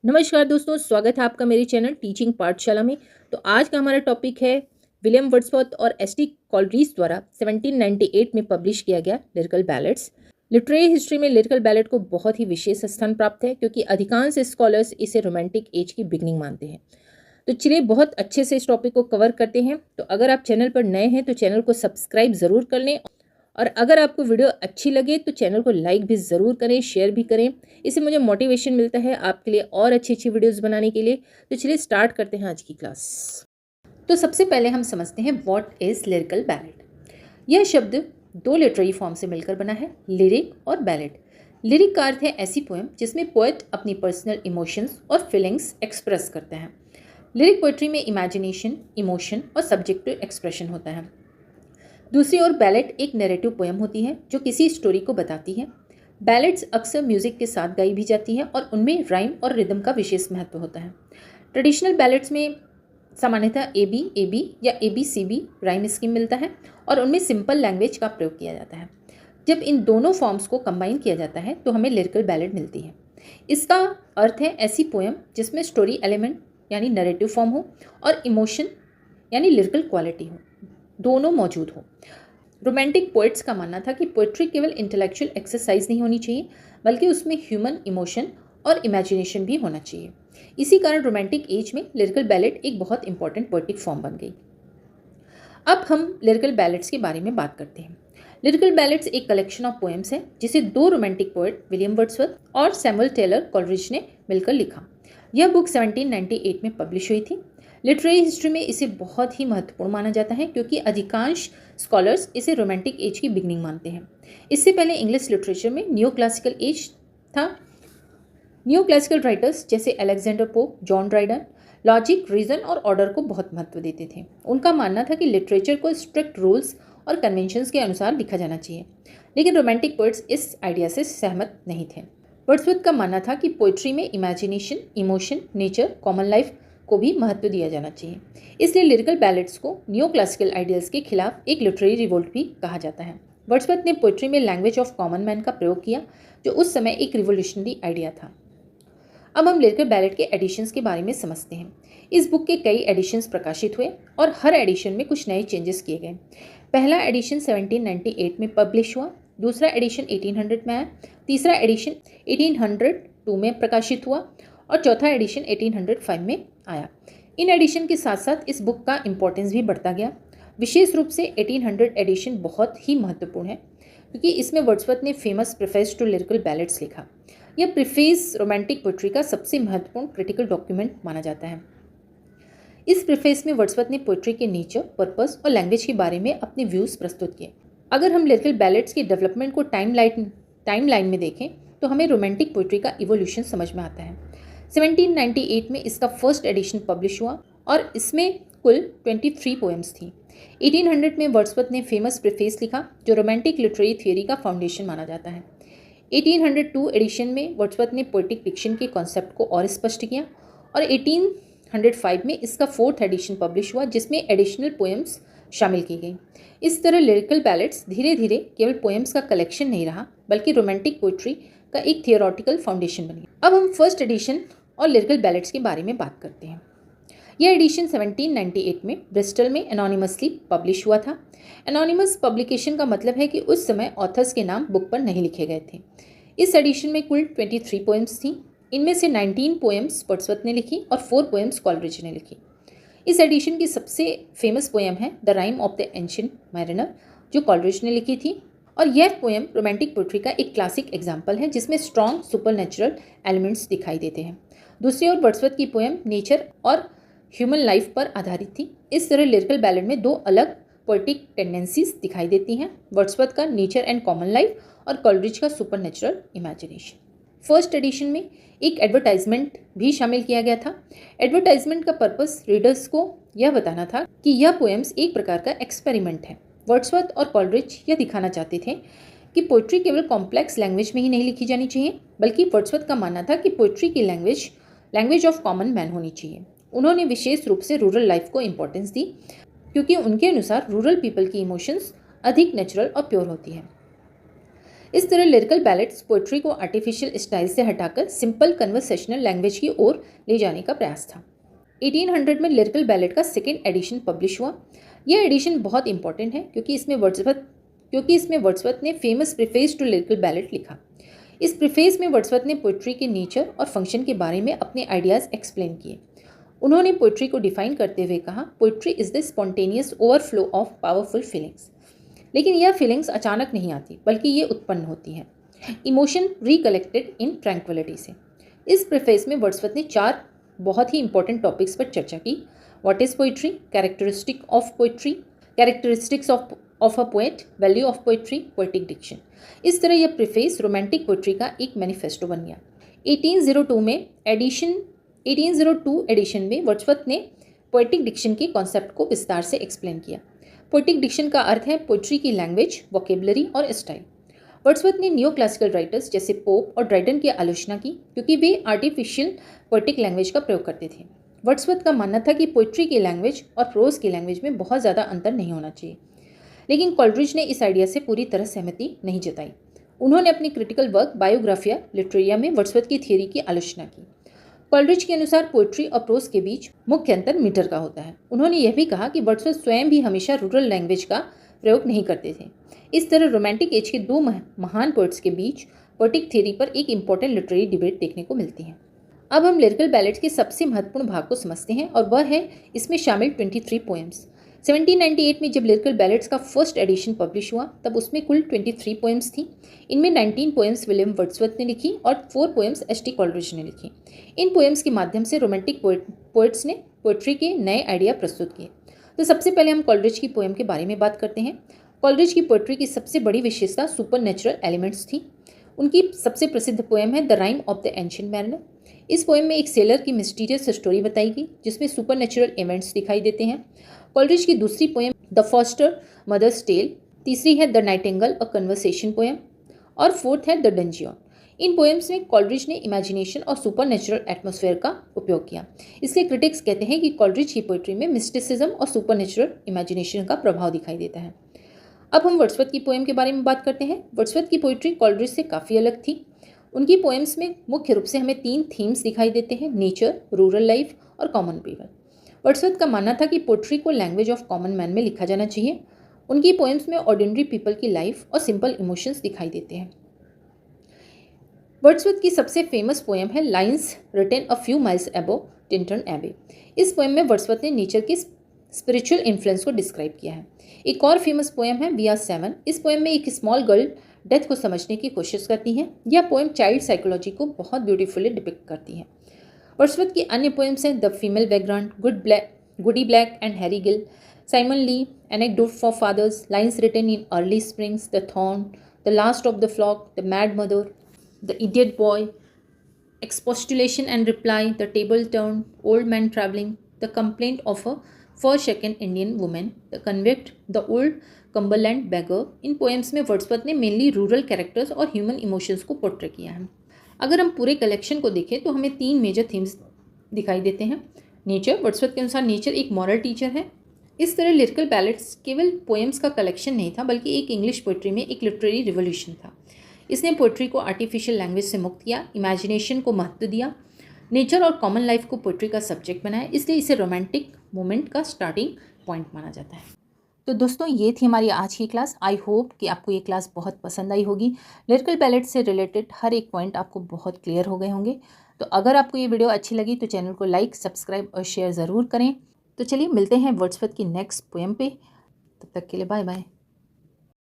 नमस्कार दोस्तों, स्वागत है आपका मेरे चैनल टीचिंग पाठशाला में। तो आज का हमारा टॉपिक है विलियम वर्ड्सवर्थ और एस.टी. कॉलरीज द्वारा 1798 में पब्लिश किया गया लिरिकल बैलेड्स। लिटरेरी हिस्ट्री में लिरिकल बैलेड को बहुत ही विशेष स्थान प्राप्त है क्योंकि अधिकांश स्कॉलर्स इसे रोमांटिक एज की बिगनिंग मानते हैं। तो चलिए बहुत अच्छे से इस टॉपिक को कवर करते हैं। तो अगर आप चैनल पर नए हैं तो चैनल को सब्सक्राइब ज़रूर कर लें और अगर आपको वीडियो अच्छी लगे तो चैनल को लाइक भी ज़रूर करें, शेयर भी करें। इससे मुझे मोटिवेशन मिलता है आपके लिए और अच्छी अच्छी वीडियोस बनाने के लिए। तो चलिए स्टार्ट करते हैं आज की क्लास। तो सबसे पहले हम समझते हैं व्हाट इज़ लिरिकल बैलेड। यह शब्द दो लिटरेरी फॉर्म से मिलकर बना है, लिरिक और बैलेड। लिरिक का अर्थ है ऐसी पोएम जिसमें पोएट अपनी पर्सनल इमोशंस और फीलिंग्स एक्सप्रेस करते हैं। लिरिक पोएट्री में इमेजिनेशन, इमोशन और सब्जेक्टिव एक्सप्रेशन होता है। दूसरी ओर बैलेड एक नैरेटिव पोएम होती है जो किसी स्टोरी को बताती है। बैलेड्स अक्सर म्यूजिक के साथ गाई भी जाती है और उनमें राइम और रिदम का विशेष महत्व होता है। ट्रेडिशनल बैलेड्स में सामान्यतः ए बी या ABCB राइम स्कीम मिलता है और उनमें सिंपल लैंग्वेज का प्रयोग किया जाता है। जब इन दोनों फॉर्म्स को कंबाइन किया जाता है तो हमें लिरिकल बैलेड मिलती है। इसका अर्थ है ऐसी पोएम जिसमें स्टोरी एलिमेंट यानी नैरेटिव फॉर्म हो और इमोशन यानी लिरिकल क्वालिटी हो, दोनों मौजूद हो। रोमांटिक पोइट्स का मानना था कि पोइट्री केवल इंटेलेक्चुअल एक्सरसाइज नहीं होनी चाहिए बल्कि उसमें ह्यूमन इमोशन और इमेजिनेशन भी होना चाहिए। इसी कारण रोमांटिक एज में लिरिकल बैलेड एक बहुत इंपॉर्टेंट पोएटिक फॉर्म बन गई। अब हम लिरिकल बैलेड्स के बारे में बात करते हैं। लिरिकल बैलेड्स एक कलेक्शन ऑफ पोएम्स है जिसे दो रोमांटिक पोएट विलियम वर्ड्सवर्थ और सैमुअल टेलर कॉलरिज ने मिलकर लिखा। यह बुक 1798 में पब्लिश हुई थी। लिटरेरी हिस्ट्री में इसे बहुत ही महत्वपूर्ण माना जाता है क्योंकि अधिकांश स्कॉलर्स इसे रोमांटिक एज की बिगनिंग मानते हैं। इससे पहले इंग्लिश लिटरेचर में न्यू क्लासिकल एज था। न्यू क्लासिकल राइटर्स जैसे Alexander Pope, John Dryden logic, reason और ऑर्डर को बहुत महत्व देते थे। उनका मानना था कि लिटरेचर को स्ट्रिक्ट रूल्स और कन्वेंशंस के अनुसार लिखा जाना चाहिए, लेकिन रोमांटिक पोइट्स इस आइडिया से सहमत नहीं थे। वर्ड्सवर्थ का मानना था कि पोइट्री में imagination, emotion, nature, common life को भी महत्व दिया जाना चाहिए। इसलिए लिरिकल बैलेड्स को नियो क्लासिकल आइडियल्स के खिलाफ एक लिटरेरी रिवोल्ट भी कहा जाता है। वर्ड्सवर्थ ने पोइट्री में लैंग्वेज ऑफ कॉमन मैन का प्रयोग किया जो उस समय एक रिवोल्यूशनरी आइडिया था। अब हम लिरिकल बैलेड के एडिशंस के बारे में समझते हैं। इस बुक के कई एडिशंस प्रकाशित हुए और हर एडिशन में कुछ नए चेंजेस किए गए। पहला एडिशन 1798 में पब्लिश हुआ, दूसरा एडिशन 1800 में आया, तीसरा एडिशन 1802 में प्रकाशित हुआ और चौथा एडिशन 1805 में आया। इन एडिशन के साथ साथ इस बुक का इम्पोर्टेंस भी बढ़ता गया। विशेष रूप से 1800 एडिशन बहुत ही महत्वपूर्ण है क्योंकि इसमें वर्ड्सवर्थ ने famous preface to lyrical ballads लिखा। यह प्रीफेस रोमांटिक पोएट्री का सबसे महत्वपूर्ण क्रिटिकल डॉक्यूमेंट माना जाता है। इस प्रीफेस में वर्ड्सवर्थ ने पोएट्री के नेचर, पर्पस और लैंग्वेज के बारे में अपने व्यूज़ प्रस्तुत किए। अगर हम लिरिकल बैलेड्स की डेवलपमेंट को टाइमलाइन में देखें तो हमें रोमांटिक पोएट्री का इवोल्यूशन समझ में आता है। 1798 में इसका फर्स्ट एडिशन पब्लिश हुआ और इसमें कुल 23 पोएम्स थी। 1800 में वर्ड्सवर्थ ने फेमस प्रीफेस लिखा जो रोमांटिक लिटरेरी थियोरी का फाउंडेशन माना जाता है। 1802 एडिशन में वर्ड्सवर्थ ने पोएटिक फिक्शन के कॉन्सेप्ट को और स्पष्ट किया और 1805 में इसका फोर्थ एडिशन पब्लिश हुआ जिसमें एडिशनल पोएम्स शामिल की गई। इस तरह लिरिकल बैलेड्स धीरे धीरे केवल पोएम्स का कलेक्शन नहीं रहा बल्कि रोमांटिक पोएट्री का एक थियोरटिकल फाउंडेशन बन गया। अब हम फर्स्ट एडिशन और लिरिकल बैलेड्स के बारे में बात करते हैं। यह एडिशन 1798 में ब्रिस्टल में एनोनिमसली पब्लिश हुआ था। एनोनिमस पब्लिकेशन का मतलब है कि उस समय ऑथर्स के नाम बुक पर नहीं लिखे गए थे। इस एडिशन में कुल 23 पोएम्स थी। इनमें से 19 पोएम्स वर्ड्सवर्थ ने लिखी और 4 पोएम्स कॉलरिज ने लिखी। इस एडिशन की सबसे फेमस पोएम है the rhyme of the ancient mariner जो कॉलरिज ने लिखी थी और यह पोएम रोमांटिक पोएट्री का एक क्लासिक एग्जाम्पल है जिसमें स्ट्रॉन्ग सुपरनेचुरल एलिमेंट्स दिखाई देते हैं। दूसरी ओर वर्ड्सवर्थ की पोएम नेचर और ह्यूमन लाइफ पर आधारित थी। इस तरह लिरिकल बैलेड में दो अलग पोएटिक टेंडेंसीज दिखाई देती हैं, वर्ड्सवर्थ का नेचर एंड कॉमन लाइफ और कॉलरिज का सुपरनेचुरल इमेजिनेशन। फर्स्ट एडिशन में एक एडवर्टाइजमेंट भी शामिल किया गया था। एडवर्टाइजमेंट का पर्पस रीडर्स को यह बताना था कि यह पोएम्स एक प्रकार का एक्सपेरिमेंट है। वर्ड्सवर्थ और कॉलरिज यह दिखाना चाहते थे कि पोएट्री केवल कॉम्प्लेक्स लैंग्वेज में ही नहीं लिखी जानी चाहिए बल्कि वर्ड्सवर्थ का मानना था कि पोएट्री की लैंग्वेज ऑफ कॉमन मैन होनी चाहिए। उन्होंने विशेष रूप से रूरल लाइफ को इम्पोर्टेंस दी क्योंकि उनके अनुसार रूरल पीपल की इमोशंस अधिक नेचुरल और प्योर होती है। इस तरह लिरिकल बैलेट्स पोइट्री को आर्टिफिशियल स्टाइल से हटाकर सिंपल कन्वर्सेशनल लैंग्वेज की ओर ले जाने का प्रयास था। 1800 में लिरिकल बैलेट का सेकेंड एडिशन पब्लिश हुआ। यह एडिशन बहुत इंपॉर्टेंट है क्योंकि इसमें वर्ड्सवर्थ ने famous preface to lyrical ballads लिखा। इस प्रीफेस में वर्ड्सवर्थ ने पोइट्री के नेचर और फंक्शन के बारे में अपने आइडियाज़ एक्सप्लेन किए। उन्होंने पोइट्री को डिफाइन करते हुए कहा, poetry is the spontaneous overflow of powerful feelings. लेकिन यह फीलिंग्स अचानक नहीं आती, बल्कि ये उत्पन्न होती हैं इमोशन रिकलेक्टेड इन ट्रैंक्विलिटी से। इस प्रीफेस में वर्ड्सवर्थ ने 4 बहुत ही इंपॉर्टेंट टॉपिक्स पर चर्चा की। What is poetry, characteristic of poetry, characteristics of a poet, value of poetry, poetic diction. इस तरह यह प्रीफेस रोमांटिक पोइट्री का एक मैनिफेस्टो बन गया। 1802 एडिशन में वर्ड्सवर्थ ने पोएटिक डिक्शन के कॉन्सेप्ट को विस्तार से एक्सप्लेन किया। पोएटिक डिक्शन का अर्थ है पोइट्री की लैंग्वेज, वोकेबलरी और स्टाइल। वर्ड्सवर्थ ने न्यू क्लासिकल राइटर्स जैसे पोप और ड्राइडन की आलोचना की क्योंकि वे आर्टिफिशियल पोएटिक लैंग्वेज का प्रयोग करते थे। वर्ड्सवर्थ का मानना था कि पोइट्री की लैंग्वेज और प्रोज की लैंग्वेज में बहुत ज़्यादा अंतर नहीं होना चाहिए, लेकिन कॉलरिज ने इस आइडिया से पूरी तरह सहमति नहीं जताई। उन्होंने अपनी क्रिटिकल वर्क बायोग्राफिया लिटरेरिया में वर्ड्सवर्थ की थियरी की आलोचना की। कॉलरिज के अनुसार पोइट्री और प्रोज के बीच मुख्य अंतर मीटर का होता है। उन्होंने यह भी कहा कि वर्ड्सवर्थ स्वयं भी हमेशा रूरल लैंग्वेज का प्रयोग नहीं करते थे। इस तरह रोमांटिक एज के 2 महान पोइट्स के बीच पोएटिक थ्योरी पर एक इंपॉर्टेंट लिटरेरी डिबेट देखने को मिलती है। अब हम लिरिकल बैलेट्स के सबसे महत्वपूर्ण भाग को समझते हैं और वह है इसमें शामिल 23 पोएम्स। 1798 में जब लिरिकल बैलेट्स का फर्स्ट एडिशन पब्लिश हुआ तब उसमें कुल 23 पोएम्स थी। इनमें 19 पोएम्स विलियम वर्ड्सवर्थ ने लिखी और 4 पोएम्स एस.टी. कॉलरिज ने लिखी। इन पोएम्स के माध्यम से रोमांटिक पोएट्स ने पोएट्री के नए आइडिया प्रस्तुत किए। तो सबसे पहले हम कॉलरिज की पोएम के बारे में बात करते हैं। कॉलरिज की पोएट्री की सबसे बड़ी विशेषता सुपर नेचुरल एलिमेंट्स थी। उनकी सबसे प्रसिद्ध पोएम है the rhyme of the ancient mariner. इस पोएम में एक सेलर की मिस्टीरियस स्टोरी बताई गई जिसमें सुपर नेचुरल इवेंट्स दिखाई देते हैं। कॉलरिज की दूसरी poem the foster mother's tale, तीसरी है the nightingale a conversation poem और फोर्थ है द डंजियन। इन पोएम्स में कॉलरिज ने इमेजिनेशन और सुपर नेचुरल एटमॉस्फेयर का उपयोग किया। इसलिए क्रिटिक्स कहते हैं कि कॉलरिज की पोएट्री में मिस्टिसिज्म और सुपर नेचुरल इमेजिनेशन का प्रभाव दिखाई देता है। अब हम वर्ड्सवर्थ की पोएम के बारे में बात करते हैं। वर्ड्सवर्थ की पोएट्री कॉलरिज से काफ़ी अलग थी। उनकी पोएम्स में मुख्य रूप से हमें 3 थीम्स दिखाई देते हैं, नेचर, रूरल लाइफ और कॉमन पीपल। वर्ड्सवर्थ का मानना था कि पोएट्री को लैंग्वेज ऑफ कॉमन मैन में लिखा जाना चाहिए। उनकी पोएम्स में ऑर्डिनरी पीपल की लाइफ और सिंपल इमोशंस दिखाई देते हैं। वर्ड्सवर्थ की सबसे फेमस पोएम है lines written a few miles above Tintern Abbey. इस पोएम में वर्ड्सवर्थ ने नेचर के स्पिरिचुअल इन्फ्लुएंस को डिस्क्राइब किया है। एक और फेमस पोएम है वी आर 7। इस पोएम में एक स्मॉल गर्ल डेथ को समझने की कोशिश करती है। यह पोएम चाइल्ड साइकोलॉजी को बहुत ब्यूटीफुली डिपिक्ट करती है। वर्ड्सवर्थ की अन्य पोएम्स हैं the female vagrant, Goody Blake and Harry Gill, Simon Lee, anecdote for fathers, lines written in early springs, the thorn, the last of the flock, the mad mother, the idiot boy, expostulation and reply, the table turn, old man travelling, the complaint of a forsaken Indian woman, the convict, the old Cumberland beggar. इन poems में Wordsworth ने mainly rural characters और human emotions को portray किया है। अगर हम पूरे कलेक्शन को देखें तो हमें 3 मेजर थीम्स दिखाई देते हैं। नेचर, वर्ड्सवर्थ के अनुसार नेचर एक मॉरल टीचर है। इस तरह लिरिकल बैलेट्स केवल पोएम्स का कलेक्शन नहीं था बल्कि एक इंग्लिश पोएट्री में एक लिटरेरी रिवोल्यूशन था। इसने पोएट्री को आर्टिफिशियल लैंग्वेज से मुक्त किया, इमेजिनेशन को महत्व दिया, नेचर और कॉमन लाइफ को पोएट्री का सब्जेक्ट बनाया। इसलिए इसे रोमांटिक मोमेंट का स्टार्टिंग पॉइंट माना जाता है। तो दोस्तों ये थी हमारी आज की क्लास। आई होप कि आपको ये क्लास बहुत पसंद आई होगी। लिरिकल बैलेट्स से रिलेटेड हर एक पॉइंट आपको बहुत क्लियर हो गए होंगे। तो अगर आपको ये वीडियो अच्छी लगी तो चैनल को लाइक, सब्सक्राइब और शेयर ज़रूर करें। तो चलिए मिलते हैं वर्ड्सवर्थ की नेक्स्ट पोएम पे। तब तक के लिए बाय बाय।